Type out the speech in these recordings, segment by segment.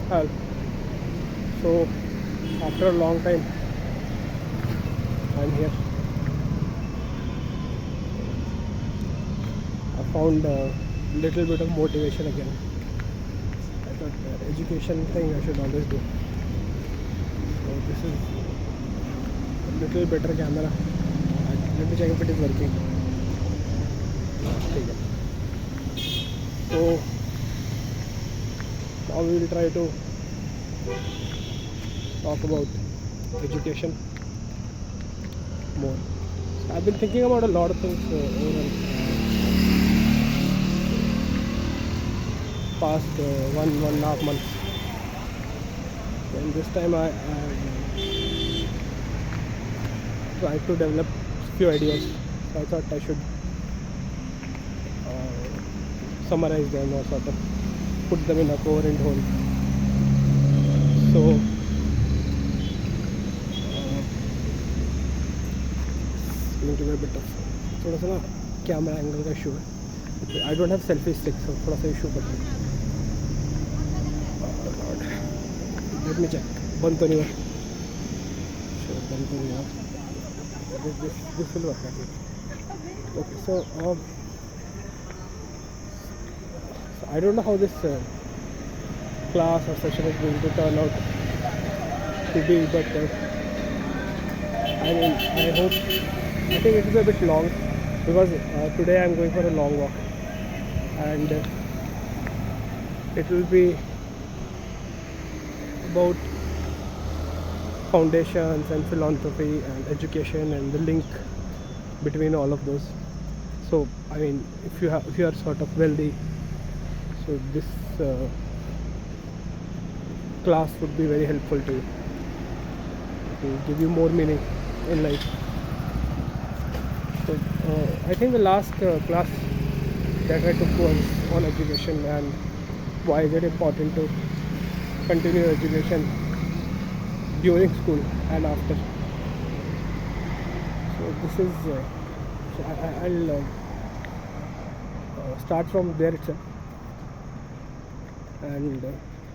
help. So after a long time I'm here. I found a little bit of motivation again. I thought education thing I should always do. So this is a little better camera. Let me check if it is working. Okay. So now we will try to talk about education more. So I've been thinking about a lot of things over the past 1.5 months. And this time I tried to develop few ideas. So I thought I should summarize them or sort of put them in a coherent whole. So going to be a bit of थोड़ा सा ना camera angle का issue है. I don't have selfie stick, so थोड़ा सा issue कर रहा है. Let me check. बंद तो नहीं हुआ. बंद तो नहीं हुआ. This will work. Okay, so I don't know how this class or session is going to turn out to be, but I think it is a bit long because today I am going for a long walk, and it will be about foundations and philanthropy and education and the link between all of those. So I mean, if you are sort of wealthy, so this class would be very helpful to you, to give you more meaning in life. So I think the last class that I took was on education and why is it important to continue education during school and after. So this is so I'll start from there itself and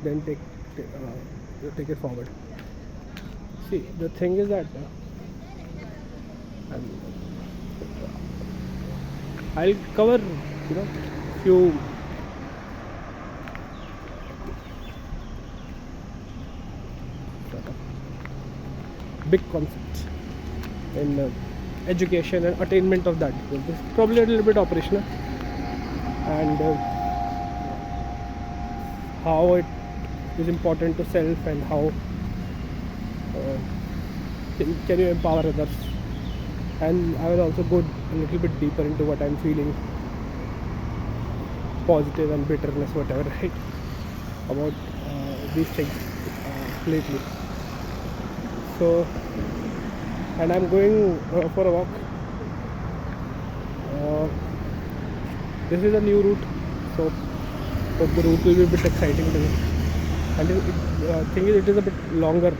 then take it forward. See, the thing is that I'll cover few big concepts in education and attainment of that. This is probably a little bit operational, and how it is important to self and how can you empower others. And I will also go a little bit deeper into what I'm feeling, positive and bitterness, whatever, right, about these things lately. So, and I'm going for a walk. This is a new route, so hope the route will be a bit exciting to me. And the thing is, it is a bit longer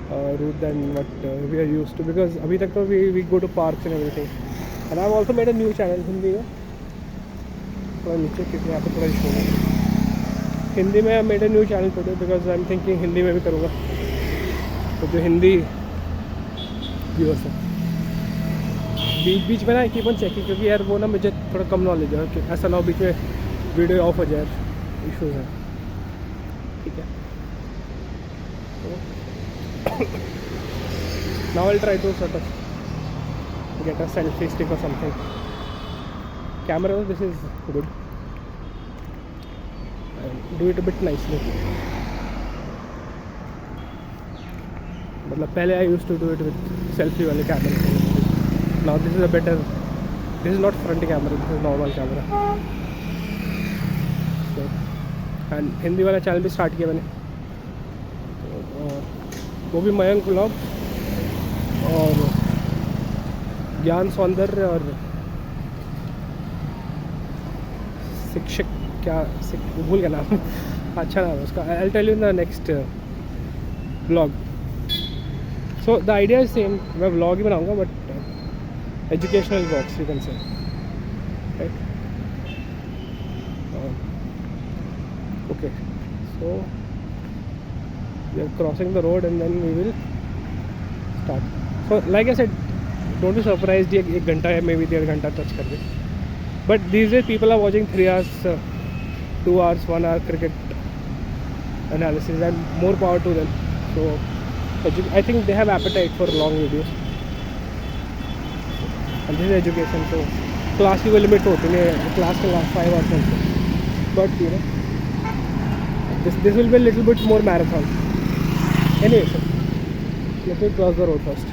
route than what we are used to, because abhi tak to we go to parks and everything. And I've also made a new channel Hindi में. थोड़ा नीचे क्योंकि यहाँ पे थोड़ा issue है. हिंदी में I made a new channel today because I'm thinking Hindi में भी करूँगा. तो जो हिंदी व्यूअर्स है, बीच में ना कीप ऑन चेकिंग, क्योंकि यार वो ना मुझे थोड़ा कम नॉलेज है कि ऐसा ना हो बीच में वीडियो ऑफ हो जाए, इशूज़ है. ठीक है. Now I'll try to sort of get a selfie stick or something. Camera, this is good. And do it a bit nicely. मतलब पहले I used to do it with selfie वाले camera. Now this is a better. This is not front camera. This is normal camera. So, and Hindi वाला channel भी start किया मैंने. वो भी Mayank vlog और ज्ञान सौंदर्य और शिक्षक क्या भूल गया नाम. अच्छा नाम है उसका. I tell you in the next vlog. So the idea is same. मैं व्लॉग ही बनाऊंगा but educational vlogs you can say, right. Okay. So We are crossing the road and then we will start. So like I said, don't be surprised ये 1 घंटा या maybe 1.5 घंटा touch कर दे. But these days people are watching 3 hours, 2 hours, 1 hour cricket analysis, and more power to them. So I think they have appetite for long videos. And this is education, so class की कोई limit होती नहीं है. Class can last 5 hours also. But you know, this will be a little bit more marathon. Anyway, so let me cross the road first.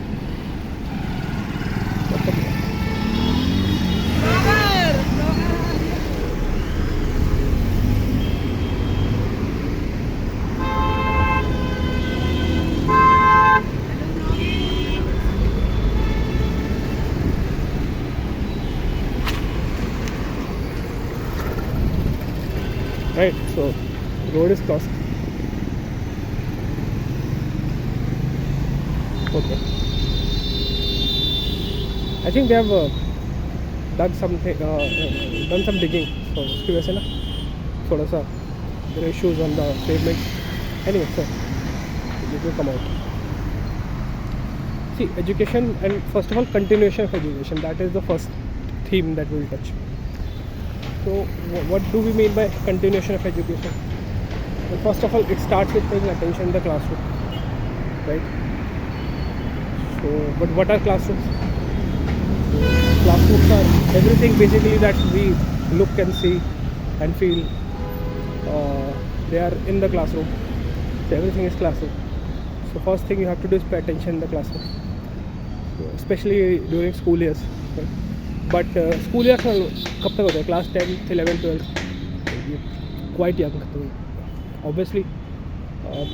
Right, so road is crossed. Okay, I think they have done something, done some digging. So उसकी वजह से ना थोड़ा सा there are issues on the pavement. Anyway, so it will come out. See, education, and first of all, continuation of education. That is the first theme that we will touch. So what do we mean by continuation of education? Well, first of all, it starts with paying attention in the classroom, right? So, but what are classrooms? Classrooms are everything basically that we look and see and feel. They are in the classroom. So everything is classroom. So first thing you have to do is pay attention in the classroom, so especially during school years. Right? But school years कब तक होता है? Class 10th, 11th, 12th, quite young. So obviously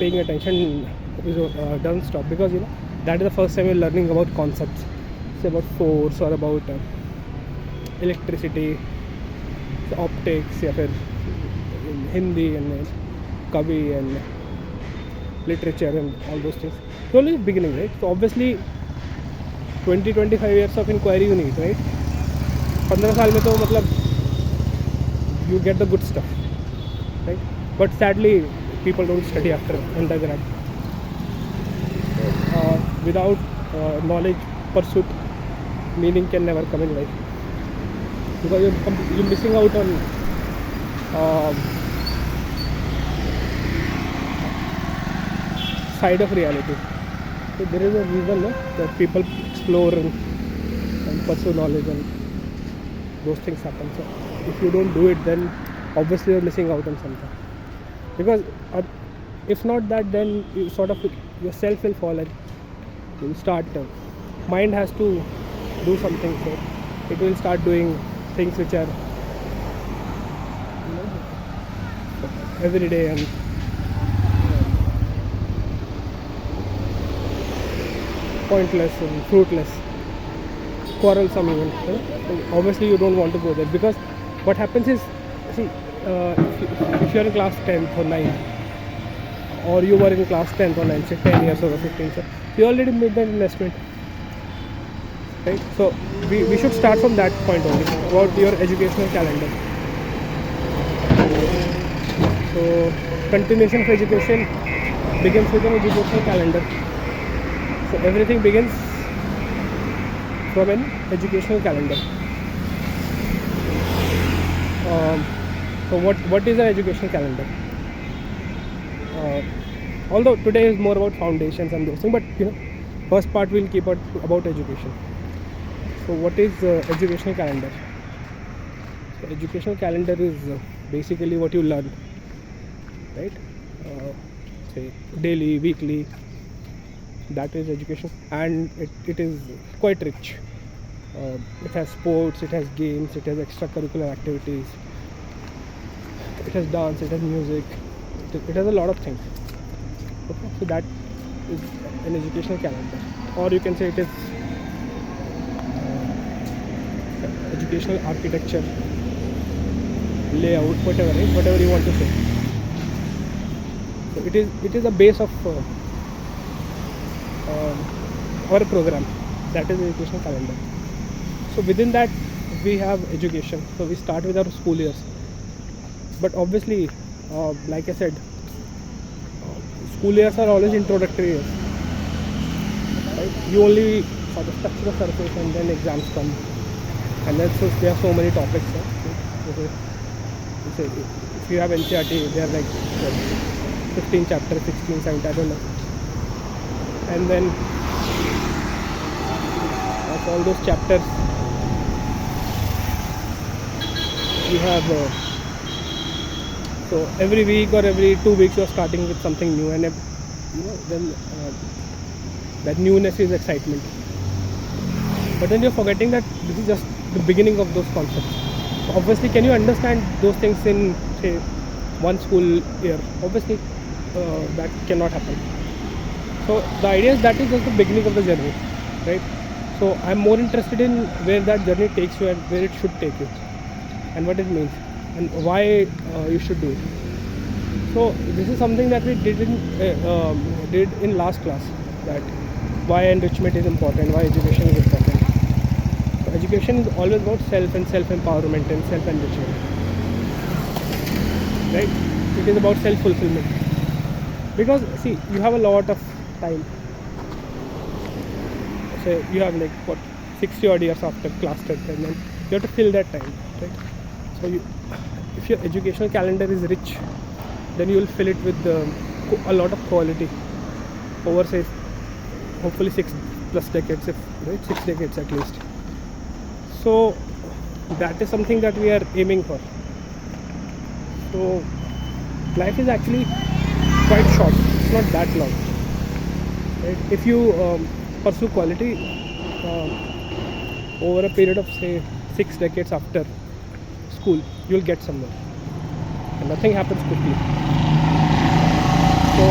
paying attention is doesn't stop, because you know that is the first time you're learning about concepts, say about force or about electricity, so optics, या फिर Hindi and Kavi and literature and all those things. So only beginning, right? So obviously 20-25 years of inquiry you need, right? 15 साल में तो मतलब you get the good stuff, right? But sadly people don't study after undergrad. Without knowledge pursuit, meaning can never come in life, because you're missing out on side of reality. So there is a reason that people explore and pursue knowledge, and those things happen. So if you don't do it, then obviously you're missing out on something, because if not that, then you sort of yourself will fall and you'll start mind has to do something, so it will start doing things which are, you know, every day and pointless and fruitless, quarrelsome even. Obviously you don't want to go there, because what happens is, see, if you're in class 10th or 9th, or you were in class 10th or 9th, say 10 years or 15 years, you already made that investment, right? So we should start from that point only, about your educational calendar. So continuation of education begins with an educational calendar. So everything begins from an educational calendar. So what is an educational calendar? Although today is more about foundations and those things, but you know, first part we'll keep it about education. So what is educational calendar? So educational calendar is basically what you learn, right? Say daily, weekly. That is education, and it is quite rich. It has sports, it has games, it has extracurricular activities, it has dance, it has music, it has a lot of things. Okay, so that is an educational calendar, or you can say it is educational architecture, layout, whatever, right? Whatever you want to say. So it is a base of our program, that is the educational calendar. So within that we have education. So we start with our school years, but obviously like I said, school years are always introductory years, right? You only sort of touch the surface and then exams come, and then so there are so many topics. If you have NCRT, they are like 15 chapters, 16, 17, I don't know. And then of all those chapters, you have so every week or every 2 weeks you are starting with something new, and then that newness is excitement. But then you're forgetting that this is just the beginning of those concepts. So obviously, can you understand those things in, say, one school year? Obviously, that cannot happen. So the idea is that is just the beginning of the journey, right? So I'm more interested in where that journey takes you and where it should take you, and what it means, and why you should do it. So this is something that we did in last class, that why enrichment is important, why education is important. So education is always about self and self-empowerment and self-enrichment, right? It is about self-fulfillment, because see, you have a lot of time. So you have like what, 60 odd years after class 10, and then you have to fill that time, right? So if your educational calendar is rich, then you will fill it with a lot of quality over, say, hopefully 6+ decades, right? 6 decades at least. So that is something that we are aiming for. So life is actually quite short, it's not that long, right? If you pursue quality over a period of, say, 6 decades after school, you'll get somewhere, and nothing happens quickly. So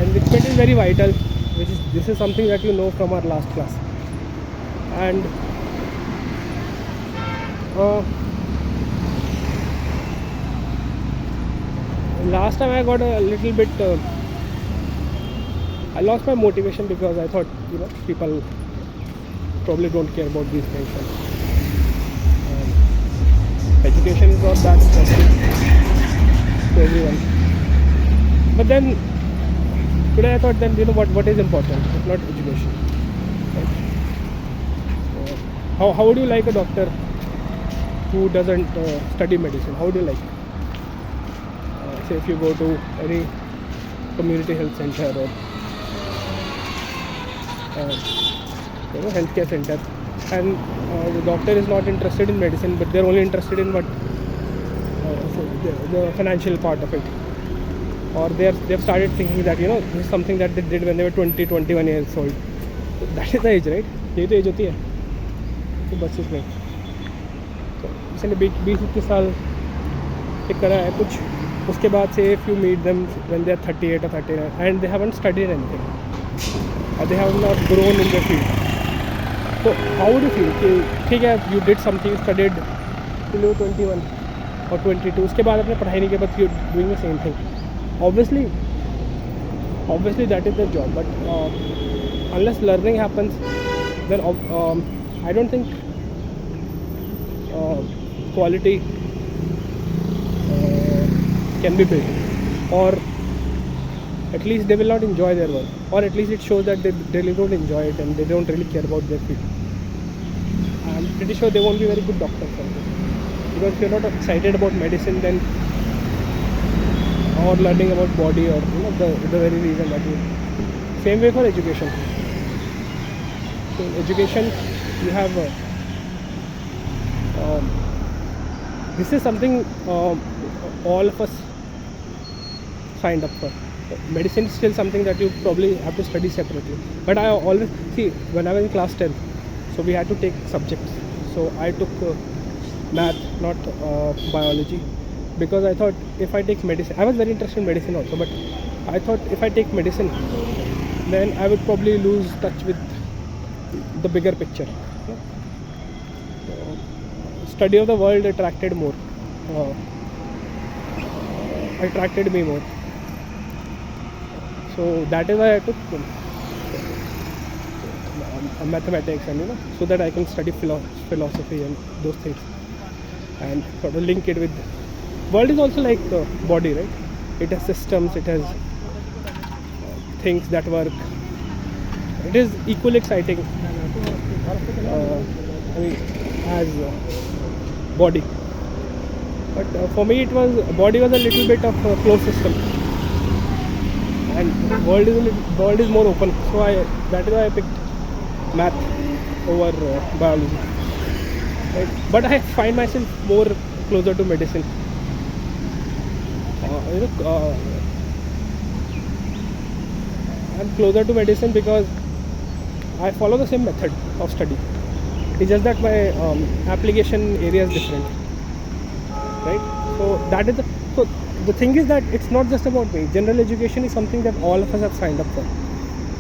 enrichment is very vital, this is something that you know from our last class. And last time I got a little bit I lost my motivation, because I thought, people probably don't care about these things, and education is not that important to everyone. But then today I thought, then what is important if not education, right? How would you like a doctor who doesn't study medicine? How would you like? Say if you go to any community health center or healthcare center, and the doctor is not interested in medicine, but they're only interested in what the financial part of it, or they've started thinking that this is something that they did when they were 20-21 years old. So that is the age, right? यही तो as होती है तो बच्चे में, तो इसने 20-21 साल एक करा है कुछ, उसके बाद से if you meet them when they are 38 or 39 and they haven't studied anything, they have not grown in the field. So how would you feel कि ठीक है, you did something, studied till you 21 or 22, उसके बाद आपने पढ़ाई नहीं किया, but you're doing the same thing. Obviously that is the job, but unless learning happens, then I don't think quality can be built, or at least they will not enjoy their work, or at least it shows that they really don't enjoy it and they don't really care about their field. I'm pretty sure they won't be very good doctors, because if you're not excited about medicine, then or learning about body, or the very reason that you. Same way for education. So in education, you have this is something all of us signed up for. Medicine is still something that you probably have to study separately. But I always see, when I was in class 10, so we had to take subjects. So I took math, not biology, because I thought if I take medicine, I was very interested in medicine also, but I thought if I take medicine, then I would probably lose touch with the bigger picture. Study of the world attracted me more. So that is why I took mathematics, and so that I can study philosophy and those things, and sort of link it with world is also like body, right? It has systems, it has things that work. It is equally exciting. I mean, as body. But for me, body was a little bit of a closed system, and world is more open. So that is why I picked math over biology. Right? But I find myself more closer to medicine. I'm closer to medicine because I follow the same method of study. It's just that my application area is different, right? So the thing is that it's not just about me. General education is something that all of us have signed up for,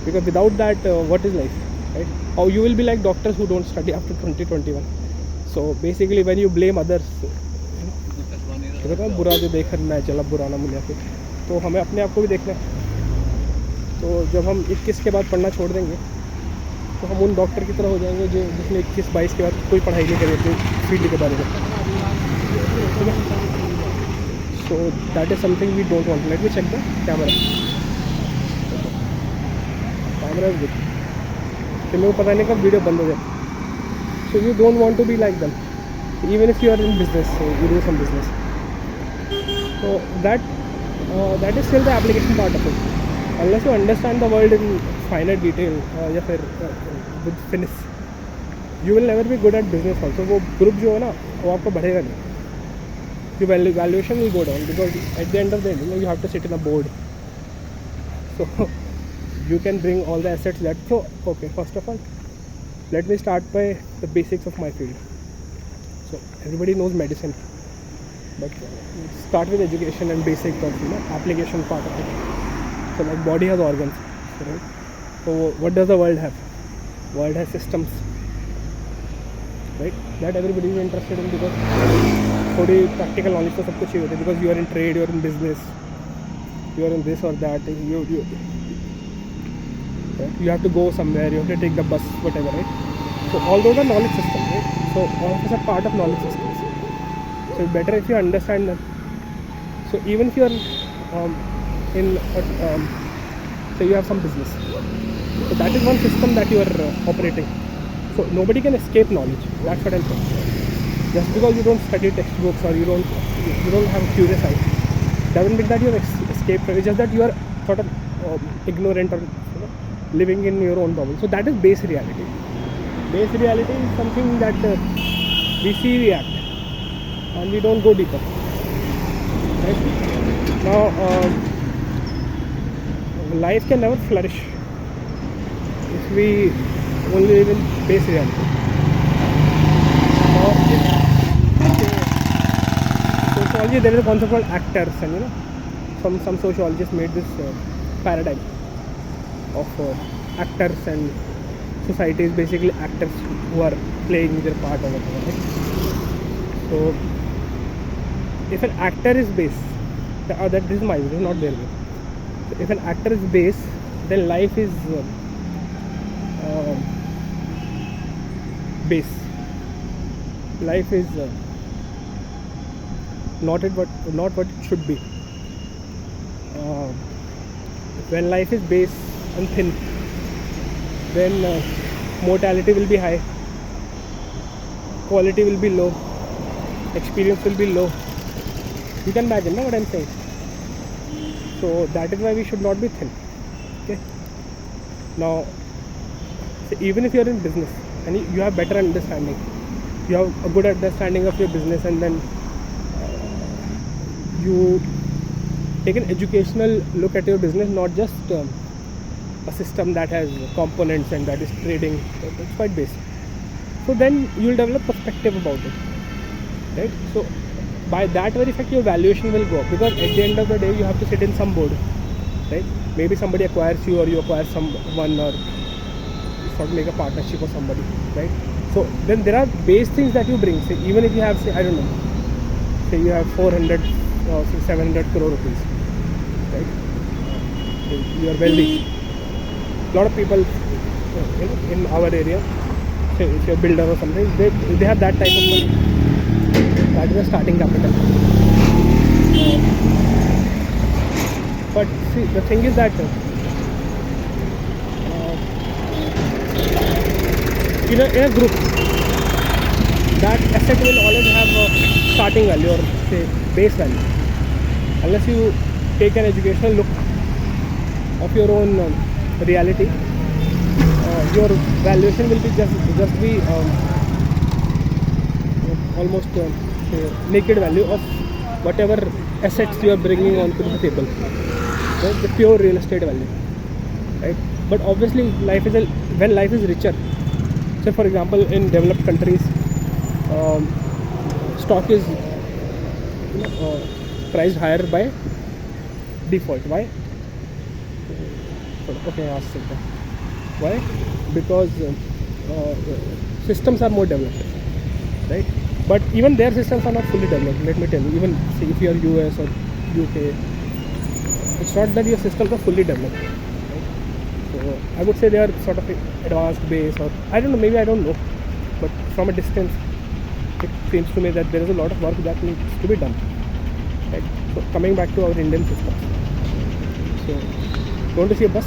because without that, what is life, right? Or you will be like doctors who don't study after 2021. So basically, when you blame others, बुरा जो देख मैं चला बुरा ना मिला फिर, तो हमें अपने आप को भी देखना है. तो जब हम 21 के बाद पढ़ना छोड़ देंगे तो हम उन डॉक्टर की तरह हो जाएंगे जिसने 21-22 के बाद कोई पढ़ाई नहीं करी अपनी फील्ड के बारे में. So that is something we don't want. Let me check the camera is good. फिर मेरे को पता नहीं कब वीडियो बंद हो जाए. So you don't want to be like them, even if you are in business, you do some business. So that is still the application part of it. Unless you understand the world in finite detail, या फिर with finish, you will never be good at business also. वो group जो है ना, वो आपको बढ़ेगा नहीं. Your valuation will go down because at the end of the day, you have to sit in a board. So you can bring all the assets that. So okay, first of all, let me start by the basics of my field. So everybody knows medicine. But start with education and basic of application part of it. So like body has organs, right? So what does the world have? World has systems, right? That everybody is interested in because थोड़ी practical knowledge तो सबको चाहिए होती है, because you are in trade, you are in business, you are in this or that. You have to go somewhere, you have to take the bus, whatever, right? So all those are knowledge systems, right? So all of us are part of knowledge systems. So it's better if you understand them. So even if you are say you have some business, so that is one system that you are operating. So nobody can escape knowledge. That's what I'm saying. Just because you don't study textbooks or you don't have a curious eye, doesn't mean that you have escaped. It's just that you are sort of ignorant or living in your own bubble. So that is base reality. Base reality is something that we see, we act, and we don't go deeper. Right? Now, life can never flourish if we only live in base reality. Now, sociology, there is a concept called actors, and some sociologists made this paradigm of actors, and society is basically actors who are playing their part or whatever. Right? So if an actor is base, that this is my view, this is not their view. So if an actor is base, then life is base. Life is not what it should be. When life is base and thin, then mortality will be high, quality will be low, experience will be low. You can imagine what I'm saying. So that is why we should not be thin. Okay. Now, so even if you are in business and you have better understanding, you have a good understanding of your business, and then you take an educational look at your business, not just a system that has components and that is trading. That's quite basic. So then you will develop perspective about it, right? So by that very fact, your valuation will go up, because at the end of the day, you have to sit in some board, right? Maybe somebody acquires you, or you acquire someone, or sort of make a partnership with somebody, right? So then there are base things that you bring. Say even if you have, say, I don't know, say you have 400 or 700 crore rupees, right? You are wealthy. A lot of people in our area, say if you're a builder or something, they have that type of money. That is a starting capital. But see, the thing is that in a group, that asset will always have a starting value, or say base value. Unless you take an educational look of your own reality, your valuation will be just be almost say naked value of whatever assets you are bringing onto the table, right? The pure real estate value, right? But obviously when life is richer, say for example in developed countries, stock is priced higher by default. Why? Okay, ask something. Why? Because systems are more developed, right? But even their systems are not fully developed. Let me tell you. Even see if you are US or UK, it's not that your systems are fully developed. Right? So I would say they are sort of advanced base, or I don't know. Maybe I don't know. But from a distance, it seems to me that there is a lot of work that needs to be done. Right? So coming back to our Indian systems. So you want to see a bus?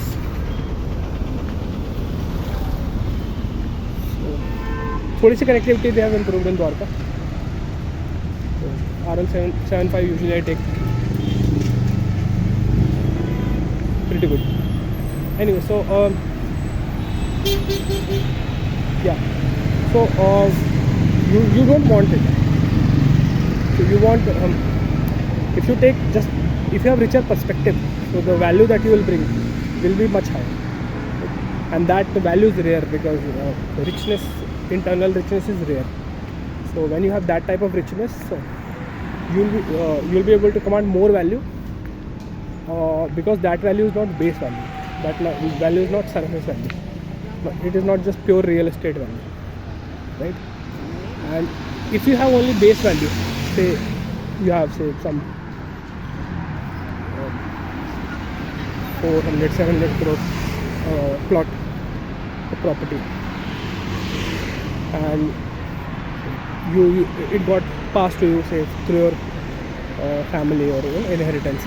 थोड़ी सी connectivity they have improved in Dwarka. So RM775 usually I take. Pretty good. Anyway, so yeah. So you don't want it. So you want if you take just if you have richer perspective, so the value that you will bring will be much higher, and that value is rare because richness. Internal richness is rare. So when you have that type of richness, you'll be able to command more value because that value is not base value. That value is not surface value. It is not just pure real estate value, right? And if you have only base value, say you have say some 400-700 crore plot of property, and it got passed to you say through your family or inheritance,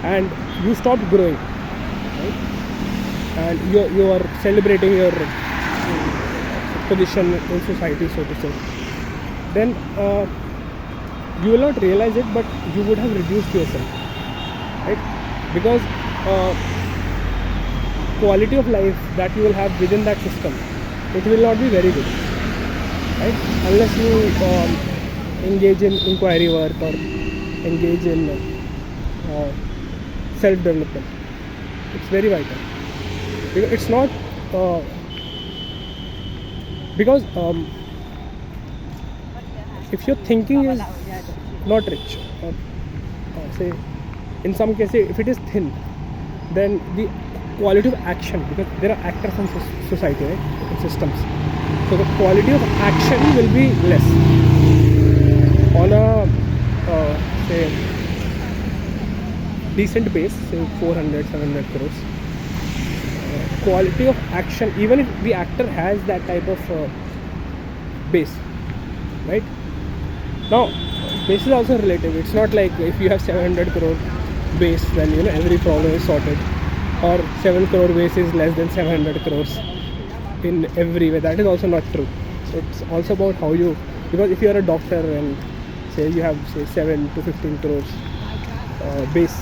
and you stopped growing, right? And you are celebrating your position in society, so to say. Then you will not realize it, but you would have reduced yourself, right? Because quality of life that you will have within that system, it will not be very good, right? Unless you engage in inquiry work or engage in self-development. It's very vital. Because it's not because if your thinking is not rich, or say in some cases if it is thin, then the quality of action, because there are actors in society, right, in systems, so the quality of action will be less on a say decent base, say 400-700 crores. Quality of action, even if the actor has that type of base, right? Now base is also relative. It's not like if you have 700 crore base, then every problem is sorted, or 7 crore base is less than 700 crores in every way. That is also not true. So it's also about how you, because if you are a doctor and say you have say 7 to 15 crores base,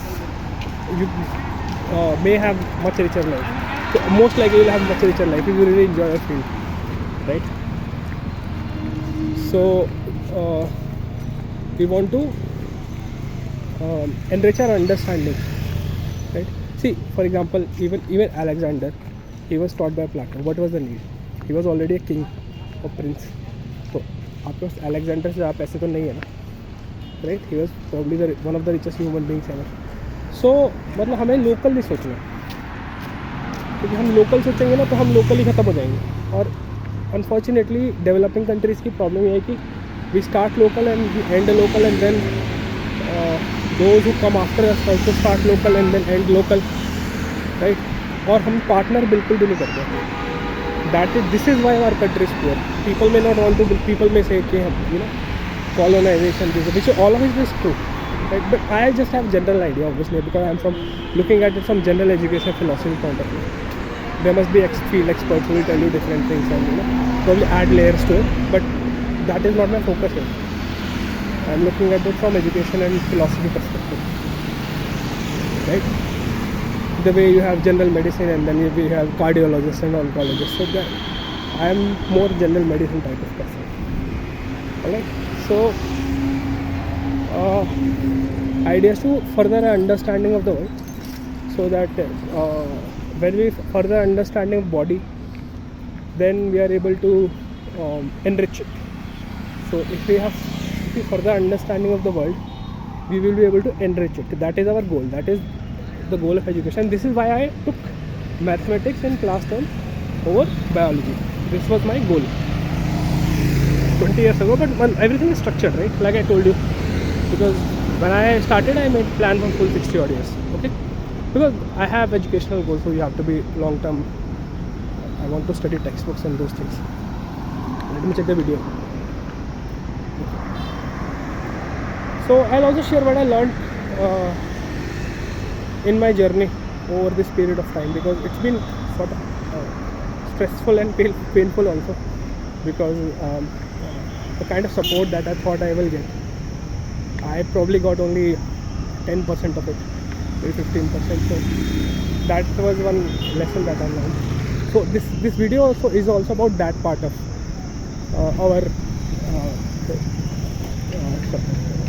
you may have much richer life. So most likely you'll have much richer life if you really enjoy your field, right? So we want to enrich our understanding, right? See, for example, even Alexander, he was taught by Plato. What was the need? He was already a king or prince. So आपके पास Alexander से ज़्यादा पैसे तो नहीं है ना, right? He was probably one of the richest human beings ever. So मतलब हमें लोकल नहीं सोचना, क्योंकि हम लोकल सोचेंगे ना तो हम लोकल ही ख़त्म हो जाएंगे. और अनफॉर्चुनेटली डेवलपिंग कंट्रीज़ की प्रॉब्लम ये है कि we start local and we end local, and then those who come after us also start local and then end local, right? और हम पार्टनर बिल्कुल भी नहीं करते. This is why our country is poor. People may not want to, people may say कि हम colonization, which all of it is true, right? But I just have general idea, obviously, because I am looking at it from general education philosophy point of view. there must be field experts who will tell you different things and probably add layers to it, but that is not my focus here. I'm looking at it from education and philosophy perspective, right? The way you have general medicine and then we have cardiologists and oncologists, so that I am more general medicine type of person. Alright, so ideas to further understanding of the world, so that when we further understanding of body, then we are able to enrich it. So if we further understanding of the world, we will be able to enrich it. That is our goal. That is the goal of education. This is why I took mathematics in class 10 over biology. This was my goal 20 years ago, but everything is structured, right? Like I told you, because when I started, I made plan for full 60 odd years. Okay, because I have educational goals, so you have to be long term. I want to study textbooks and those things. Let me check the video. So I'll also share what I learned in my journey over this period of time, because it's been sort of stressful and painful also, because the kind of support that I thought I will get, I probably got only 10% of it, maybe 15%. So that was one lesson that I learned. So this video also is also about that part of our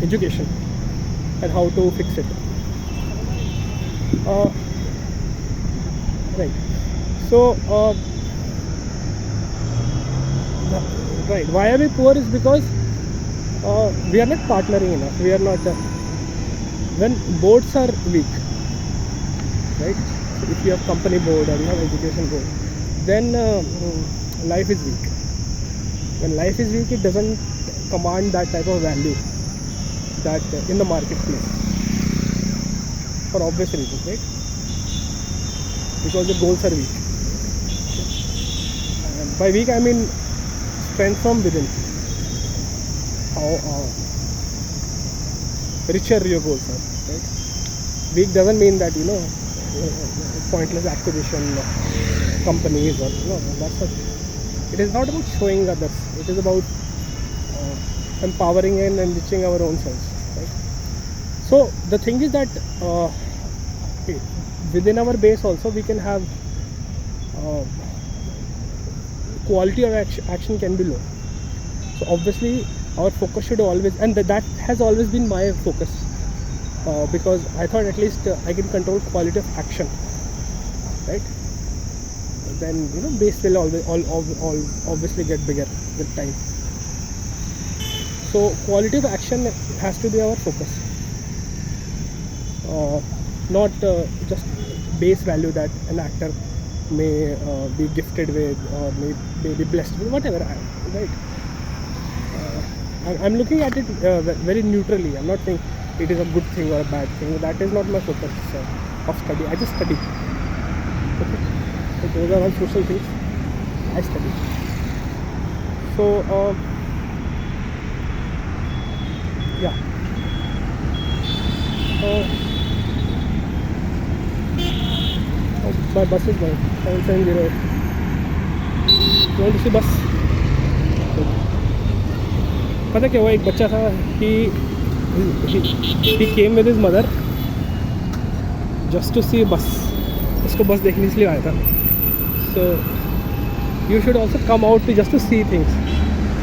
education and how to fix it. Right. So right. Why are we poor is because we are not partnering enough. We are not. When boards are weak, right? So if you have company board or you have education board, then life is weak. When life is weak, it doesn't command that type of value that in the marketplace, for obvious reasons, right? Because the goals are weak. And by weak I mean strength from within. How richer your goals are, right? Weak doesn't mean that pointless acquisition of companies or that's what. It is not about showing others. It is about empowering and enriching our own selves, right? So the thing is that within our base also we can have quality of action can be low. So obviously our focus should always, and that has always been my focus, because I thought at least I can control quality of action, right? Then base will always obviously get bigger with time. So quality of action has to be our focus, not just base value that an actor may be gifted with or may be blessed with, whatever, right? I'm looking at it very neutrally. I'm not saying it is a good thing or a bad thing. That is not my focus of study. I just study. Okay? So those are all social things. I study. So yeah. My bus is going 7708. You want to see bus? पता क्या हुआ, एक बच्चा था, he came with his mother just to see bus. उसको बस देखने इसलिए आया था. So you should also come out to just to see things.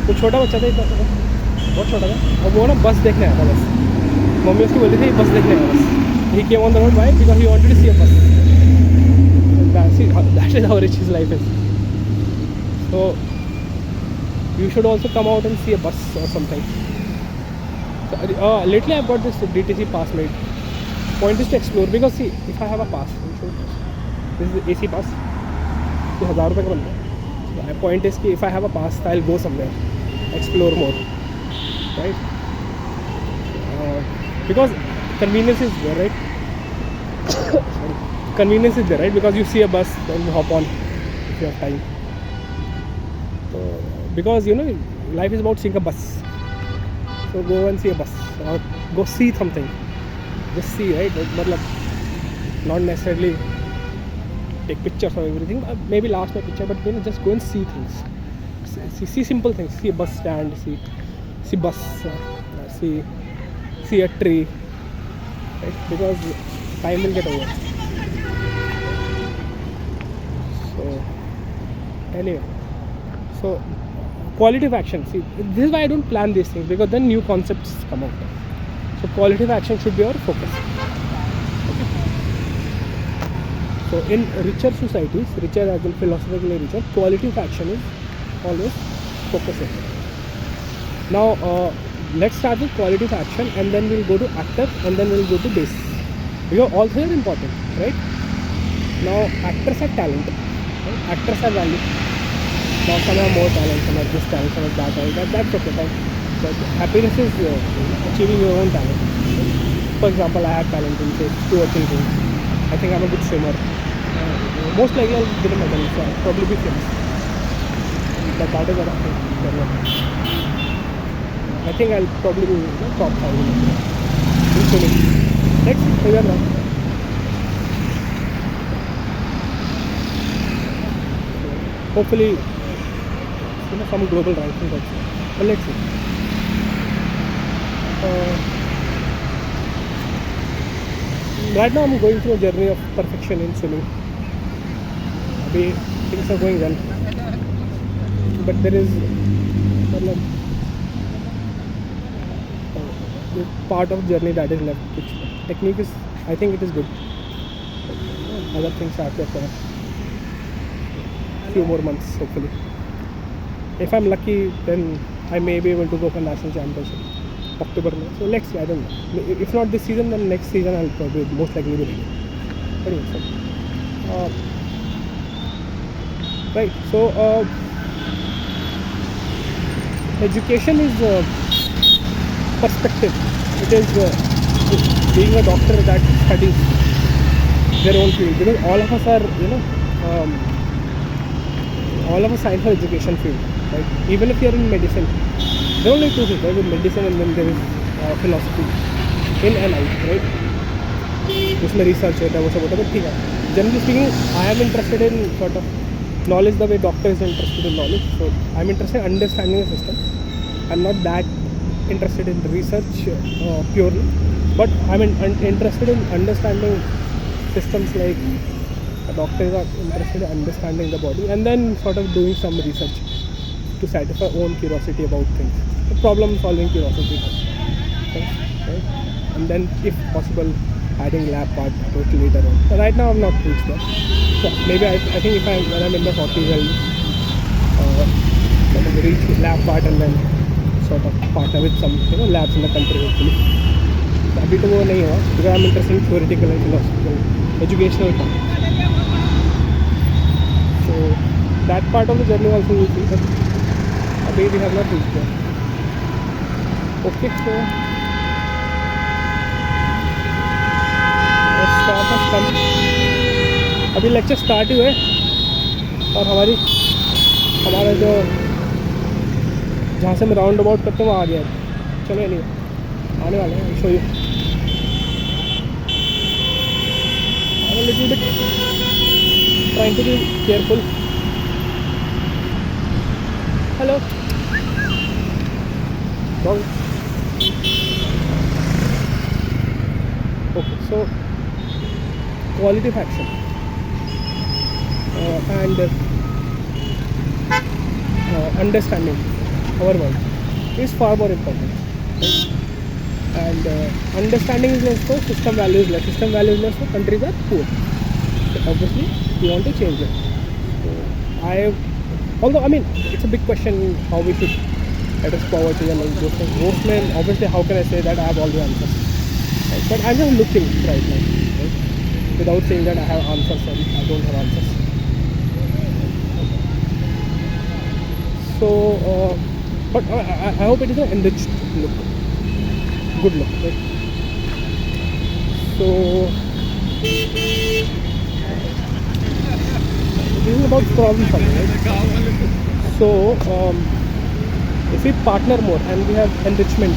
तो छोटा बच्चा था, इतना बहुत छोटा था, और वो ना बस देखने आया था बस. मम्मी उसको बोली थी बस देखने आया बस. He came on the road. Why? Because he wanted to see a bus. That is how rich his life is. So you should also come out and see a bus or something. So, lately I've got this DTC pass made. Point is to explore, because see, if I have a pass, this is the AC pass, तो 1000 रुपये का बनता है. My point is कि if I have a pass, I'll go somewhere, explore more, right? Because convenience is there, right? Convenience is there, right? Because you see a bus, then you hop on if you have time. So, because life is about seeing a bus. So go and see a bus, or go see something. Just see, right? Not necessarily take pictures of everything. Maybe last my picture, but just go and see things. See simple things. See a bus stand. See bus. See a tree. Right? Because time will get over. So anyway, so quality of action. See, this is why I don't plan these things, because then new concepts come out. So quality of action should be our focus. Okay. So in richer societies, richer as in philosophically richer, quality of action is always focusing. Now let's start with quality of action, and then we'll go to actor, and then we'll go to base. Because all three are important, right? Now actors have talent, right? Actors have value. Now some have more talent, some have this talent, some have that talent. That's okay. But happiness is achieving your own talent. For example, I have talent in say 2 or 3 things. I think I'm a good swimmer. Most likely I'll get a medal, so I'll probably be famous. But that is what I think. I think I'll probably be top 5 in swimming. Next, figure out. Hopefully, some global rankings also. But let's see. Right now I'm going through a journey of perfection in swimming. Things are going well, but there is part of journey that is left, which technique is, I think it is good. Other things are there for a few more months, hopefully. If I'm lucky, then I may be able to go for national championship October. So let's see, I don't know. If not this season, then next season I'll probably most likely be ready. Anyway, so right. So education is perspective. It is being a doctor that studies their own field, because all of us are, all of us sign for education field, right? Even if you are in medicine, there are only 2 things. There is medicine, and then there is philosophy, in and out, right? उसमें research होता है, वो सब होता है, but ठीक है. Generally speaking, I am interested in sort of knowledge the way doctor is interested in knowledge. So I'm interested in understanding the system. I'm not that interested in research purely, but I'm interested in understanding systems. Like a doctor is interested in understanding the body, and then sort of doing some research to satisfy own curiosity about things. The problem solving curiosity, right? And then if possible adding lab part to it later on. So right now I'm not reached there. So maybe I think if when I'm in the 40s, I'll sort of reach lab part and then sort of partner with some labs in the country hopefully. So अभी तो वो नहीं हुआ, because I'm interested in theoretical and philosophical educational part. So that part of the journey also will see, but अभी we have not reached there. Okay, so stop has come. अभी lecture start ही हुए और हमारा जो जहाँ से मैं round about करते हैं वहाँ आ गया है. चलो नहीं आने वाले हैं, show you. I'm a little bit trying to be careful. Hello. Okay, so quality of action and understanding our world is far more important, right? And understanding is less, so system value is less. System value is less, so countries are poor. So obviously we want to change it. So although I mean it's a big question how we should address poverty and all those things. Most men, obviously, how can I say that I have all the answers? Right? But I'm just looking right now, right? Without saying that I have answers and I don't have answers. So, but I hope it is an enriched look, good look, right? So, this is about problem solving, right? So, if we partner more and we have enrichment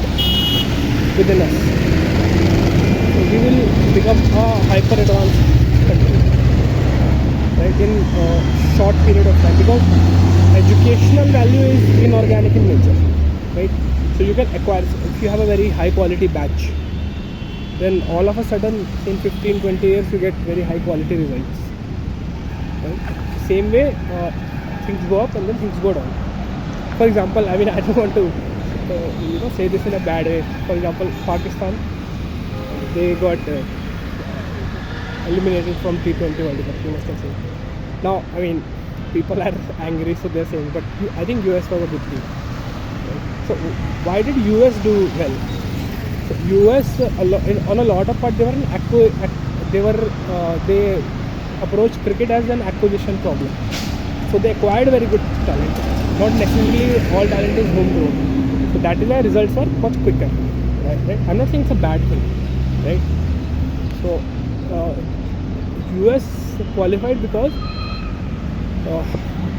within us, so we will become a hyper advanced country, right? right, in short period of time, because educational value is inorganic in nature, right? So you can acquire, if you have a very high quality batch, then all of a sudden in 15-20 years you get very high quality results, right? Same way, things go up and then things go down. For example, I mean, I don't want to say this in a bad way. For example, Pakistan, they got eliminated from T20 World Cup, you must have seen. Now, I mean, people are angry, so they're saying, but I think US was a good team. Right? So, why did US do well? So, US on a lot of part, they were they approached cricket as an acquisition problem. So they acquired very good talent. Not necessarily all talent is homegrown. So that is why results were much quicker. Right? I'm not saying it's a bad thing, right? So US qualified because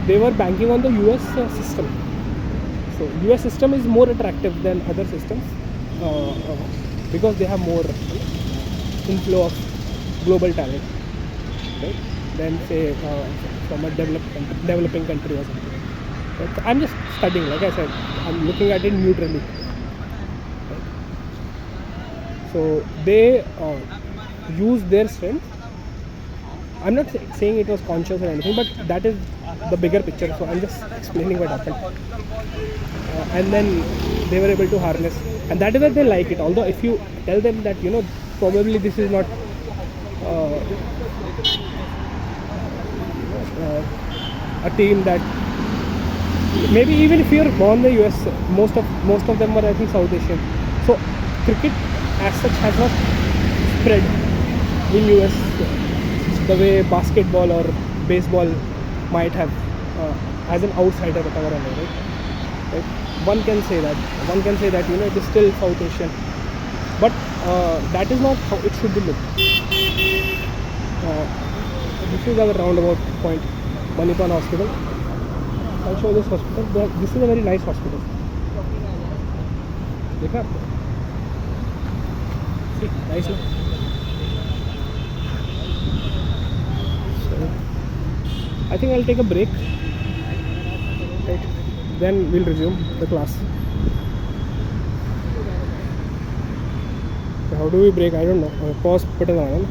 they were banking on the US system. So US system is more attractive than other systems because they have more inflow of global talent, right? Than say from a developing country or something. Right? So I'm just studying, like I said, I'm looking at it neutrally. Right? So they use their strength. I'm not saying it was conscious or anything, but that is the bigger picture. So I'm just explaining what happened. And then they were able to harness, and that is why they like it. Although if you tell them that probably this is not a team that, maybe even if you're born in the US, most of them were, I think, South Asian. So cricket as such has not spread in US the way basketball or baseball might have as an outsider, whatever, right? One can say that it is still South Asian, but that is not how it should be looked. This is our roundabout point, Manipan Hospital. I'll show this hospital. This is a very nice hospital. देखा आपको? See, nice, no? So, I think I'll take a break. Right, then we'll resume the class. How do we break? I don't know. Pause button.